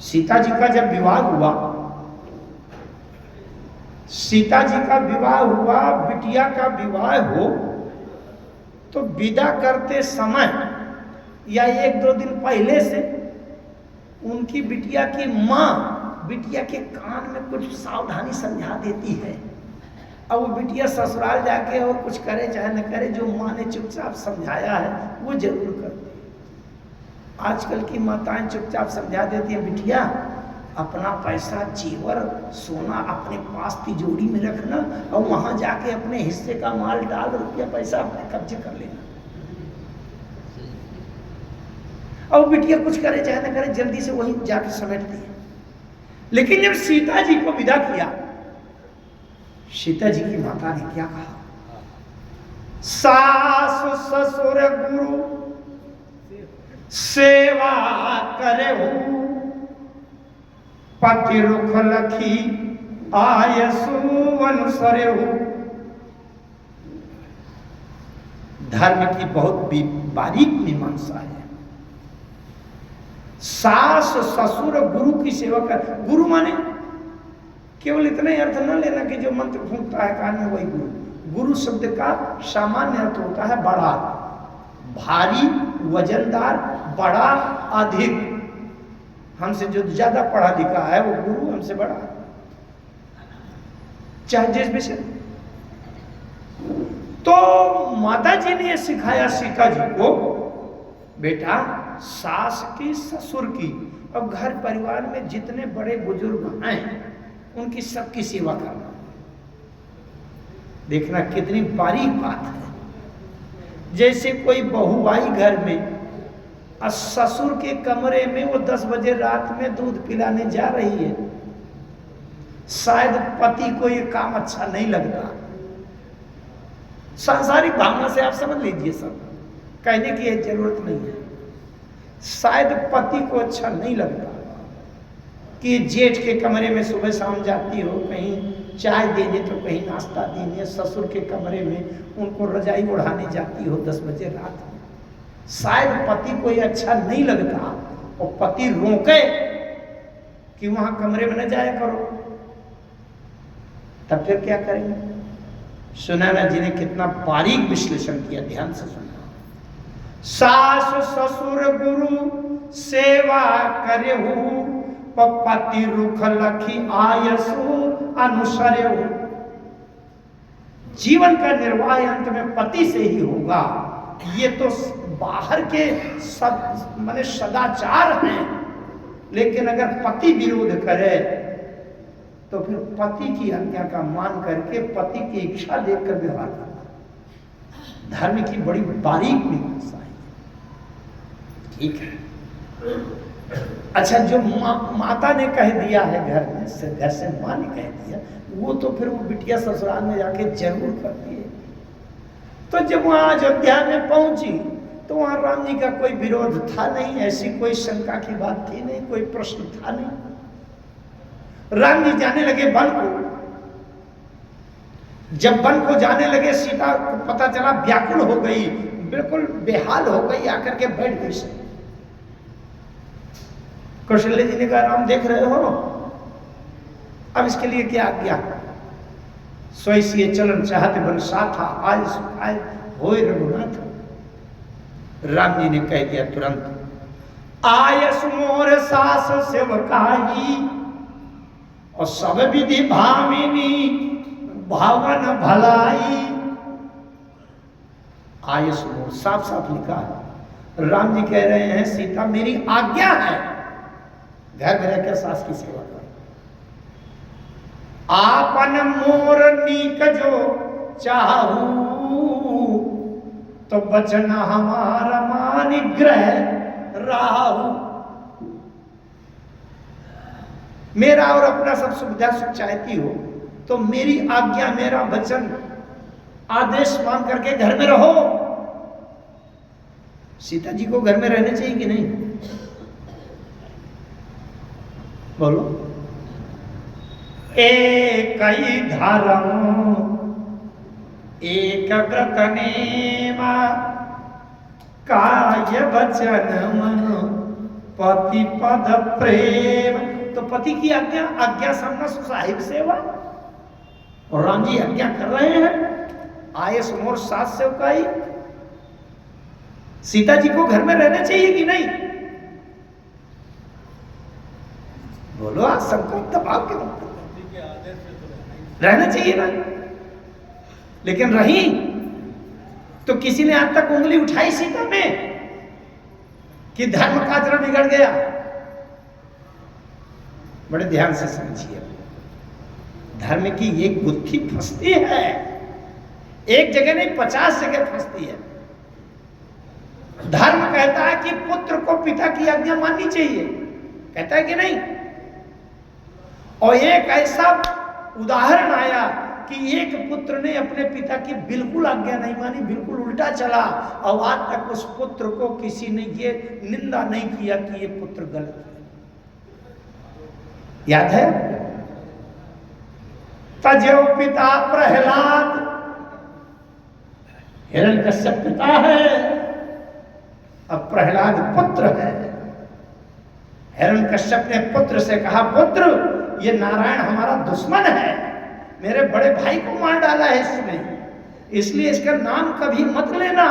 सीता जी का जब विवाह हुआ, सीता जी का विवाह हुआ, बिटिया का विवाह हो, तो विदा करते समय या एक दो दिन पहले से उनकी बिटिया की माँ बिटिया के कान में कुछ सावधानी समझा देती है। अब वो बिटिया ससुराल जाके और कुछ करे चाहे न करे, जो माँ ने चुपचाप समझाया है वो जरूर करती है। आजकल की माताएं चुपचाप समझा देती है, बिटिया अपना पैसा, जेवर, सोना अपने पास तिजोरी में रखना और वहां जाके अपने हिस्से का माल डाल, रुपया पैसा अपने कब्जे कर लेना। और बिटिया कुछ करे चाहे न करे जल्दी से वहीं जाके समेटती है। लेकिन जब सीता जी को विदा किया, सीता जी की माता ने क्या कहा? सास ससुर गुरु सेवा करे हूँ, पति रुख लखी आयसु अनुसरे हूँ। धर्म की बहुत बारीक मीमांसा है। सास ससुर गुरु की सेवा कर। गुरु माने केवल इतना ही अर्थ न लेना कि जो मंत्र फूंकता है कान में वही गुरु। गुरु शब्द का सामान्य अर्थ होता है बड़ा, भारी, वजनदार, बड़ा, अधिक। हमसे जो ज्यादा पढ़ा लिखा है वो गुरु हमसे बड़ा है, चाहे जिस भी से। तो माता जी ने यह सिखाया सीता जी को, बेटा सास की, ससुर की और घर परिवार में जितने बड़े बुजुर्ग हैं उनकी सबकी सेवा करना। देखना कितनी बारीक बात है। जैसे कोई बहू आई घर में और ससुर के कमरे में वो 10 बजे रात में दूध पिलाने जा रही है, शायद पति को ये काम अच्छा नहीं लगता। सांसारिक भावना से आप समझ लीजिए, सब कहने की जरूरत नहीं है। शायद पति को अच्छा नहीं लगता कि जेठ के कमरे में सुबह शाम जाती हो, कहीं चाय देने तो कहीं नाश्ता देने, ससुर के कमरे में उनको रजाई ओढ़ाने जाती हो 10 बजे रात में। शायद पति को ये अच्छा नहीं लगता और पति रोके कि वहां कमरे में न जाया करो। तब फिर क्या करेंगे? सुनैना जी ने कितना बारीक विश्लेषण किया, ध्यान से सुनना। सास ससुर गुरु सेवा करे हूँ, पति रुख लखी आयसु अनुसरे हूँ। जीवन का निर्वाह अंत में पति से ही होगा। ये तो बाहर के माने सदाचार हैं, लेकिन अगर पति विरोध करे तो फिर पति की आज्ञा का मान करके पति की इच्छा देखकर व्यवहार करना धर्म की बड़ी बारीक मीमांसा है। ठीक है। अच्छा, जो माता ने कह दिया है घर से माँ ने कह दिया, वो तो फिर वो बिटिया ससुराल में जाके जरूर करती है। तो जब वहां अयोध्या में पहुंची तो वहां राम जी का कोई विरोध था नहीं, ऐसी कोई शंका की बात थी नहीं, कोई प्रश्न था नहीं। राम जी जाने लगे वन को। जब वन को जाने लगे, सीता को पता चला, व्याकुल हो गई, बिल्कुल बेहाल हो गई, आकर के बैठ गई से। कौशल्य जी ने कहा, राम देख रहे हो, अब इसके लिए क्या आज्ञा? स्वैसीय चलन चाहते बन साथा, आज होए रघुनाथ। राम जी ने कह दिया तुरंत, आयस मोर सास सेवकाई और सब विधि भामिनी भावन भलाई। आयस मोर, साफ साफ लिखा है। राम जी कह रहे हैं, सीता मेरी आज्ञा है, घर में रहकर सास की सेवा करो। आपन मोर नीक जो चाहू तो बचन हमारा मानिग्रह राहु। मेरा और अपना सब सुविधा सुख चाहती हो तो मेरी आज्ञा, मेरा वचन, आदेश मान करके घर में रहो। सीता जी को घर में रहने चाहिए कि नहीं? बोलो। एक ही धर्म एक व्रत नेमा, काय वचन मन पति पद प्रेम। तो पति की आज्ञा सामना साहिब सेवा, और राम जी आज्ञा कर रहे हैं। आये सुमोर सास सेवकाई। सीता जी को घर में रहना चाहिए कि नहीं? बोलो, आज संकल्प दबाव के रहना चाहिए ना। लेकिन रही तो किसी ने आज तक उंगली उठाई सीता में कि धर्म का आचरण बिगड़ गया? बड़े ध्यान से समझिए, धर्म की एक गुत्थी फंसती है, एक जगह नहीं 50 जगह फंसती है। धर्म कहता है कि पुत्र को पिता की आज्ञा माननी चाहिए, कहता है कि नहीं? और एक ऐसा उदाहरण आया कि एक पुत्र ने अपने पिता की बिल्कुल आज्ञा नहीं मानी, बिल्कुल उल्टा चला, और आज तक उस पुत्र को किसी ने ये निंदा नहीं किया कि ये पुत्र गलत है। याद है? तजो पिता प्रहलाद, हिरण्यकश्यप पिता है, अब प्रहलाद पुत्र है। हिरण्यकश्यप ने पुत्र से कहा, पुत्र ये नारायण हमारा दुश्मन है, मेरे बड़े भाई को मार डाला है इसने, इसलिए इसका नाम कभी मत लेना,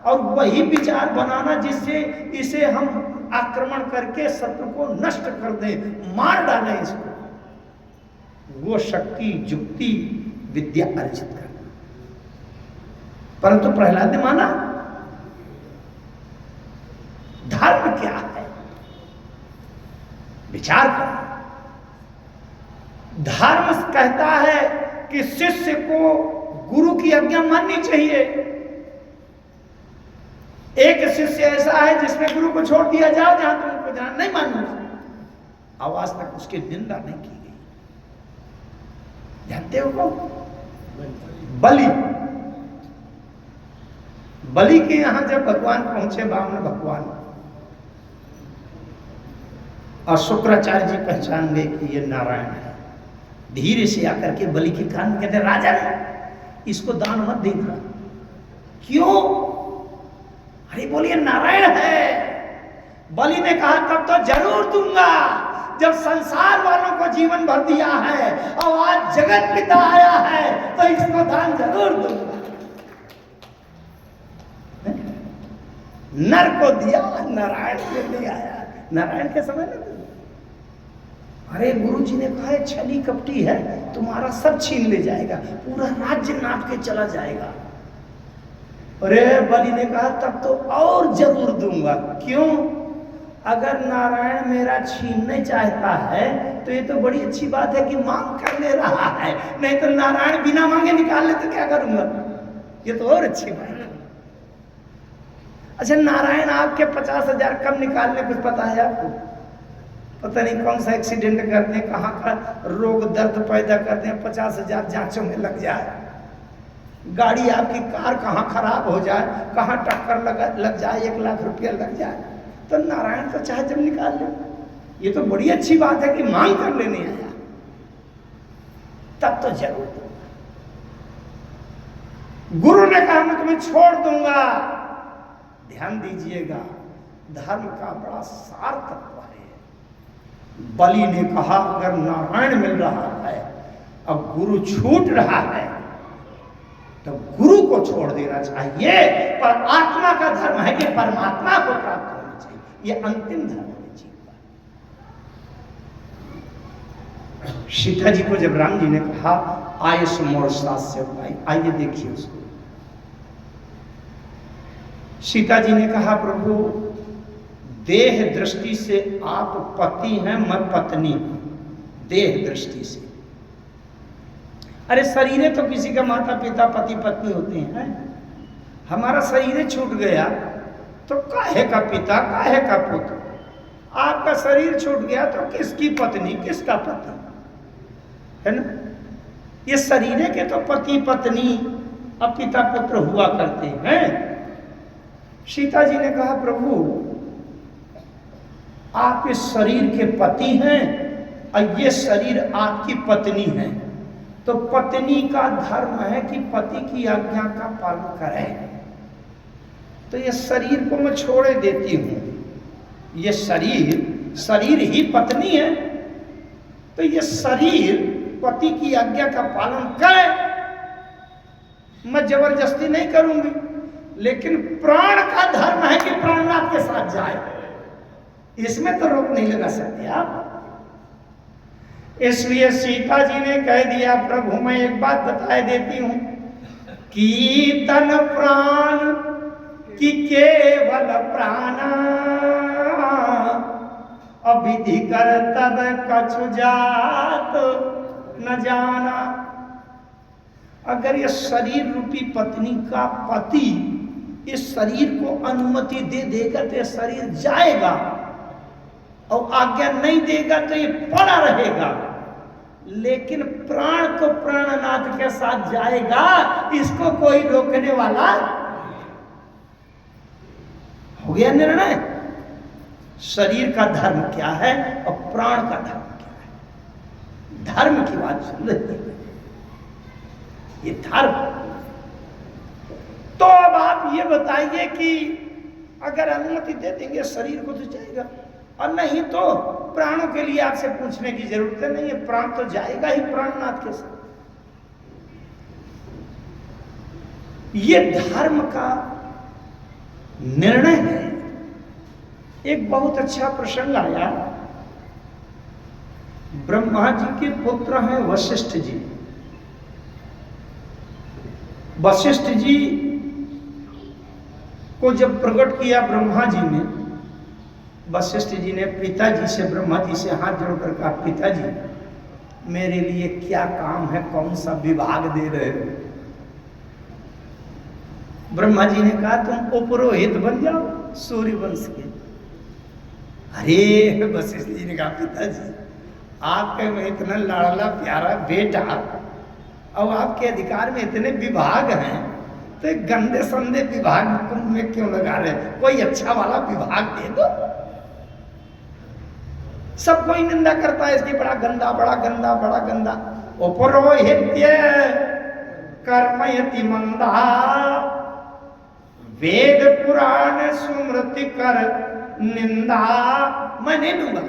और वही विचार बनाना जिससे इसे हम आक्रमण करके शत्रु को नष्ट कर दें, मार डालें इसको। वो शक्ति, युक्ति, विद्या अर्जित करना। परंतु प्रहलाद ने माना। धर्म क्या है? विचार करना। धर्म कहता है कि शिष्य को गुरु की आज्ञा माननी चाहिए। एक शिष्य ऐसा है जिसमें गुरु को छोड़ दिया जाओ, जहां तुमको जाना नहीं मानना, आवाज तक उसकी निंदा नहीं की गई। जानते हो कौन? बलि के यहां जब भगवान पहुंचे, बामन भगवान, और शुक्राचार्य जी पहचान गए कि ये नारायण है, धीरे से आकर के बलि के कान में कहते, राजा इसको दान मत देना। क्यों? अरे बोलिए नारायण है। बलि ने कहा, तब तो जरूर दूंगा, जब संसार वालों को जीवन भर दिया है और आज जगत पिता आया है तो इसको दान जरूर दूंगा। नर को दिया, नारायण को नहीं आया। नारायण के समय में अरे गुरु जी ने कहा है छली कपटी है, तुम्हारा सब छीन ले जाएगा, पूरा राज्य नाप के चला जाएगा। अरे बलि ने कहा, तब तो और जरूर दूंगा। क्यों? अगर नारायण मेरा छीनने चाहता है तो ये तो बड़ी अच्छी बात है कि मांग कर ले रहा है, नहीं तो नारायण बिना मांगे निकाल ले तो क्या करूंगा? ये तो और अच्छी बात है। अच्छा, नारायण आपके 50,000 कब निकालने कुछ पता है आपको? पता नहीं कौन सा एक्सीडेंट कर दें, कहाँ का रोग दर्द पैदा कर दें, 50,000 जांचों में लग जाए। गाड़ी आपकी कार कहाँ खराब हो जाए, कहाँ टक्कर लग जाए, 1 लाख रुपया लग जाए, तो नारायण तो चाहे जब निकाल ले। ये तो बड़ी अच्छी बात है कि मांग कर लेने आया, तब तो जरूर दूंगा। गुरु ने कहा मैं तुम्हें छोड़ दूंगा। ध्यान दीजिएगा, धर्म का बड़ा सार तत्व है। बलि ने कहा अगर नारायण मिल रहा है, अब गुरु छूट रहा है, तो गुरु को छोड़ देना चाहिए। पर आत्मा का धर्म है कि परमात्मा को प्राप्त होना चाहिए, ये अंतिम धर्म है जीवन का। सीता जी को जब राम जी ने कहा आयुष मोर सास्य भाई, आइए देखिए उसको। सीता जी ने कहा प्रभु देह दृष्टि से आप पति हैं, मैं पत्नी हूं, देह दृष्टि से। अरे शरीर तो किसी का माता पिता पति पत्नी होते हैं, हमारा शरीर छूट गया तो काहे का पिता काहे का पुत्र। आपका शरीर छूट गया तो किसकी पत्नी किसका पति, है ना। ये शरीर के तो पति पत्नी अब पिता पुत्र हुआ करते हैं। सीता जी ने कहा प्रभु आप इस शरीर के पति हैं और ये शरीर आपकी पत्नी है, तो पत्नी का धर्म है कि पति की आज्ञा का पालन करें। तो ये शरीर को मैं छोड़े देती हूं, ये शरीर ही पत्नी है, तो ये शरीर पति की आज्ञा का पालन करे, मैं जबरदस्ती नहीं करूंगी। लेकिन प्राण का धर्म है कि प्राणनाथ के साथ जाए, इसमें तो रोक नहीं लगा सकते आप। इसलिए सीता जी ने कह दिया प्रभु मैं एक बात बता देती हूं कि तन प्राण की केवल प्राणा, अविधि कर तब कछु जात न जाना। अगर ये शरीर रूपी पत्नी का पति इस शरीर को अनुमति दे देगा तो ये शरीर जाएगा, और आज्ञा नहीं देगा तो ये पड़ा रहेगा। लेकिन प्राण तो प्राणनाथ के साथ जाएगा, इसको कोई रोकने वाला हो गया निर्णय। शरीर का धर्म क्या है और प्राण का धर्म क्या है, धर्म की बात सुन रही है ये धर्म। तो अब आप ये बताइए कि अगर अनुमति दे देंगे शरीर को तो जाएगा, और नहीं तो प्राणों के लिए आपसे पूछने की जरूरत नहीं है, प्राण तो जाएगा ही प्राणनाथ के साथ। ये धर्म का निर्णय है। एक बहुत अच्छा प्रसंग आया, ब्रह्मा जी के पुत्र हैं वशिष्ठ जी। वशिष्ठ जी को जब प्रकट किया ब्रह्मा जी ने, वशिष्ठ जी ने पिताजी से ब्रह्मा जी से हाथ जोड़कर कहा पिताजी मेरे लिए क्या काम है, कौन सा विभाग दे रहे हो। ब्रह्मा जी ने कहा तुम उपरोहित बन जाओ सूर्य वंश के। अरे वशिष्ठ जी ने कहा पिताजी आपके में इतना लाडला प्यारा बेटा और आपके अधिकार में इतने विभाग हैं, तो एक गंदे संदे विभाग में क्यों लगा रहे, कोई अच्छा वाला विभाग दे दो। सब कोई निंदा करता है इसकी, बड़ा गंदा बड़ा गंदा बड़ा गंदा। उपरोहित्य कर्मयति मंदा, वेद पुराण सुमृति कर निंदा। मैं नहीं लूंगा।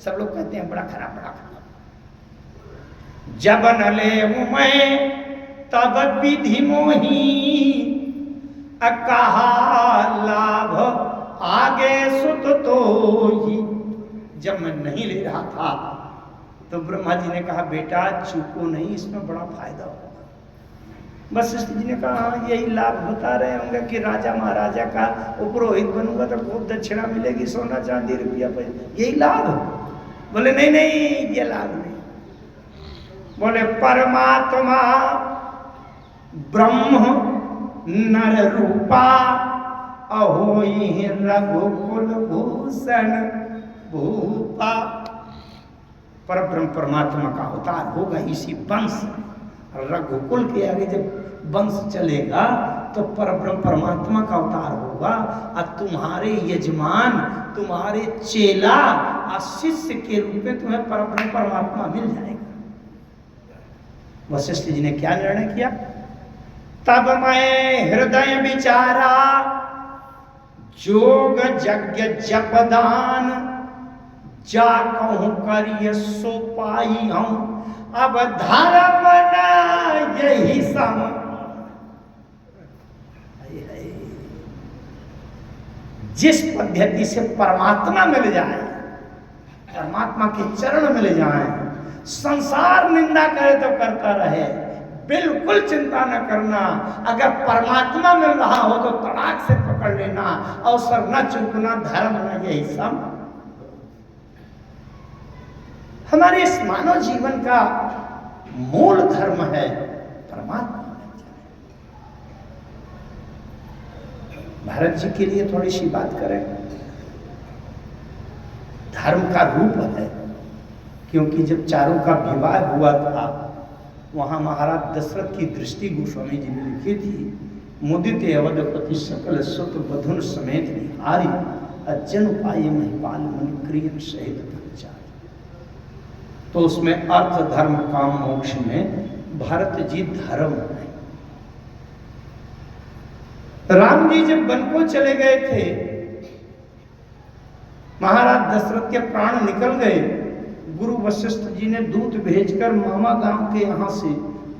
सब लोग कहते हैं बड़ा खराब बड़ा खराब। जब न ले मैं तब विधि मोही, कहा लाभ आगे सुत तो ही। जब मैं नहीं ले रहा था तो ब्रह्मा जी ने कहा बेटा चूको नहीं, इसमें बड़ा फायदा होगा। वशिष्ठ जी ने कहा हाँ यही लाभ बता रहे होंगे कि राजा महाराजा का उपरोहित बनूंगा तो खूब दक्षिणा मिलेगी, सोना चांदी रुपया पैसा, यही लाभ। बोले नहीं नहीं ये लाभ नहीं। बोले परमात्मा ब्रह्म नर रूपा अहो ही रघुकुल भूषण भूपा। परब्रह्म परमात्मा का अवतार होगा इसी वंश। रघुकुल के आगे जब वंश चलेगा तो परब्रह्म परमात्मा का अवतार होगा और तुम्हारे यजमान, तुम्हारे चेला और शिष्य के रूप में तुम्हें परब्रह्म परमात्मा मिल जाएगा। वशिष्ठ जी ने क्या निर्णय किया? तब मैं हृदय विचारा जोग यज्ञ जपदान, जा कहूं करिय सो पाई हूं, अब धर्म न यही सम। जिस पद्धति से परमात्मा मिल जाए, परमात्मा के चरण मिल जाए, संसार निंदा करे तो करता रहे, बिल्कुल चिंता न करना। अगर परमात्मा मिल रहा हो तो तड़ाक से पकड़ लेना, अवसर न चूकना, धर्म न यही सब। हमारे इस मानव जीवन का मूल धर्म है परमात्मा। भारत जी के लिए थोड़ी सी बात करें। धर्म का रूप है, क्योंकि जब चारों का विवाह हुआ था वहां महाराज दशरथ की दृष्टि गोस्वामी जी ने लिखी थी। मुदित अवधपति सकल सुत बधुन समेत निहारी, अज्जन उपाय महिपाल मन क्रियन सहित प्रचार। तो उसमें अर्थ धर्म काम मोक्ष में भारत जी धर्म है। राम जी जब वन को चले गए थे, महाराज दशरथ के प्राण निकल गए। गुरु वशिष्ठ जी ने दूत भेजकर मामा गांव के यहाँ से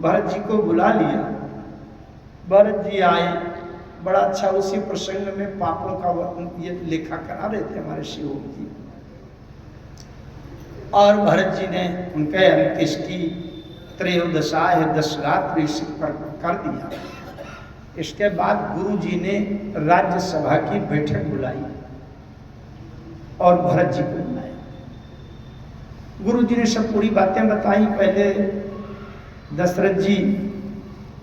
भरत जी को बुला लिया। भरत जी आए, बड़ा अच्छा उसी प्रसंग में पापों का ये लेखा करा रहे थे हमारे शिव जी। और भरत जी ने उनके अंत्येष्टि त्रयोदशा है दशरात्रि कर दिया। इसके बाद गुरु जी ने राज्यसभा की बैठक बुलाई और भरत जी को बुलाया। गुरु जी ने सब पूरी बातें बताई। पहले दशरथ जी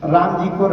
राम जी को